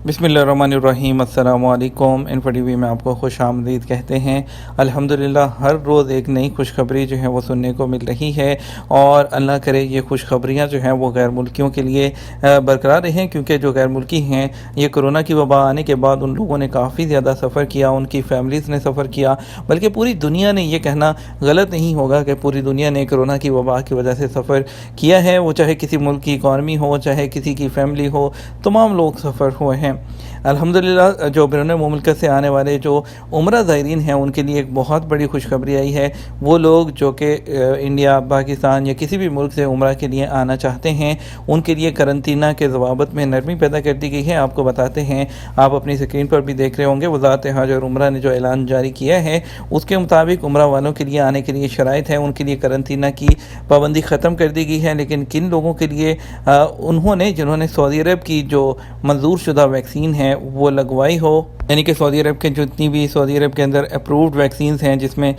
बिस्मिल्लाहिर्रहमानिर्रहीम अस्सलामु अलैकुम। इन्फोटीवी में आपको खुश आमदीद कहते हैं। अल्हम्दुलिल्लाह हर रोज़ एक नई खुशखबरी जो है वो सुनने को मिल रही है, और अल्लाह करे ये खुशखबरियाँ जो हैं वो गैर मुल्कियों के लिए बरकरार रहें, क्योंकि जो गैर मुल्की हैं ये कोरोना की वबा आने के बाद उन लोगों ने काफ़ी ज़्यादा सफ़र किया, उनकी फैमिलीज़ ने सफ़र किया, बल्कि पूरी दुनिया ने, ये कहना गलत नहीं होगा कि पूरी दुनिया ने कोरोना की वबा की वजह से सफ़र किया है। वो चाहे किसी मुल्क की इकॉनमी हो, चाहे किसी की फैमिली हो, तमाम लोग सफ़र हुए हैं। अल्हम्दुलिल्लाह जो बैरून मुल्क से आने वाले जो उम्रा ज़ायरीन हैं उनके लिए एक बहुत बड़ी खुशखबरी आई है। वो लोग जो कि इंडिया, पाकिस्तान या किसी भी मुल्क से उम्रा के लिए आना चाहते हैं, उनके लिए करंतना के ज़वाबत में नरमी पैदा कर दी गई है। आपको बताते हैं, आप अपनी स्क्रीन पर भी देख रहे होंगे, वज़ारत हज और उम्रा ने जो ऐलान जारी किया है उसके मुताबिक उम्रा वालों के लिए आने के लिए शराइत है, उनके लिए करंतना की पाबंदी ख़त्म कर दी गई है। लेकिन किन लोगों के लिए, उन्होंने जिन्होंने सऊदी अरब की जो मंजूर शुदा वैक्सीन है वो लगवाई हो, यानी कि सऊदी अरब के जितनी भी सऊदी अरब के अंदर अप्रूव्ड वैक्सीन हैं, जिसमें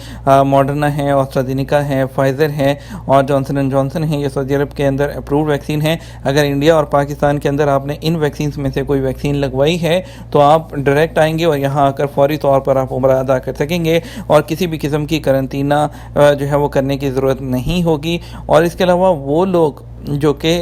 मॉडर्ना है, ऑस्ट्राजेनिका है, फाइज़र है और जॉनसन एंड जॉनसन है, ये सऊदी अरब के अंदर अप्रूव्ड वैक्सीन है। अगर इंडिया और पाकिस्तान के अंदर आपने इन वैक्सीन में से कोई वैक्सीन लगवाई है तो आप डायरेक्ट आएंगे और यहाँ आकर फौरी तौर पर आप उम्रा अदा कर सकेंगे, और किसी भी किस्म की करंतना जो है वो करने की ज़रूरत नहीं होगी। और इसके अलावा वो लोग जो कि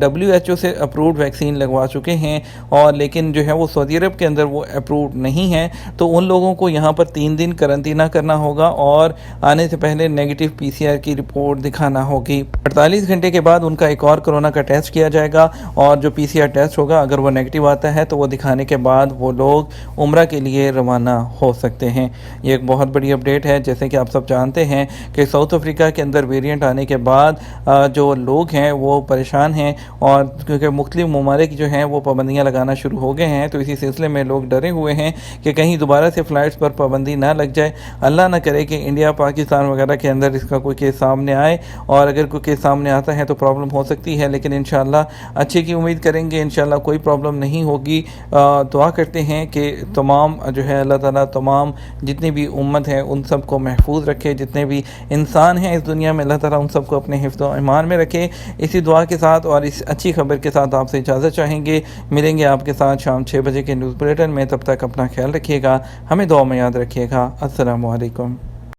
WHO से अप्रूव्ड वैक्सीन लगवा चुके हैं और लेकिन जो है वो सऊदी अरब के अंदर वो अप्रूव्ड नहीं है, तो उन लोगों को यहाँ पर 3 दिन करंतना करना होगा और आने से पहले नेगेटिव PCR की रिपोर्ट दिखाना होगी। 48 घंटे के बाद उनका एक और कोरोना का टेस्ट किया जाएगा, और जो PCR टेस्ट होगा अगर वो नेगेटिव आता है तो वो दिखाने के बाद वो लोग उम्रा के लिए रवाना हो सकते हैं। ये एक बहुत बड़ी अपडेट है। जैसे कि आप सब जानते हैं कि साउथ अफ्रीका के अंदर वेरिएंट आने के बाद जो लोग हैं वो परेशान हैं, और क्योंकि मुख्तलिफ ममालिक जो हैं वो पाबंदियाँ लगाना शुरू हो गए हैं, तो इसी सिलसिले में लोग डरे हुए हैं कि कहीं दोबारा से फ़्लाइट्स पर पाबंदी ना लग जाए। अल्लाह ना करे कि इंडिया, पाकिस्तान वगैरह के अंदर इसका कोई केस सामने आए, और अगर कोई केस सामने आता है तो प्रॉब्लम हो सकती है, लेकिन इंशाअल्लाह अच्छे की उम्मीद करेंगे, इंशाअल्लाह कोई प्रॉब्लम नहीं होगी। दुआ करते हैं कि तमाम जो है अल्लाह ताला तमाम जितनी भी उम्मत है उन सब को महफूज रखे, जितने भी इंसान हैं इस दुनिया में अल्लाह ताला उन सब को अपने हिफ्ज़ और ईमान में रखे। इसी दुआ के साथ और इस अच्छी खबर के साथ आपसे इजाज़त चाहेंगे। मिलेंगे आपके साथ शाम 6 बजे के न्यूज़ बुलेटिन में। तब तक अपना ख्याल रखिएगा, हमें दुआ में याद रखिएगा। अस्सलामु अलैकुम।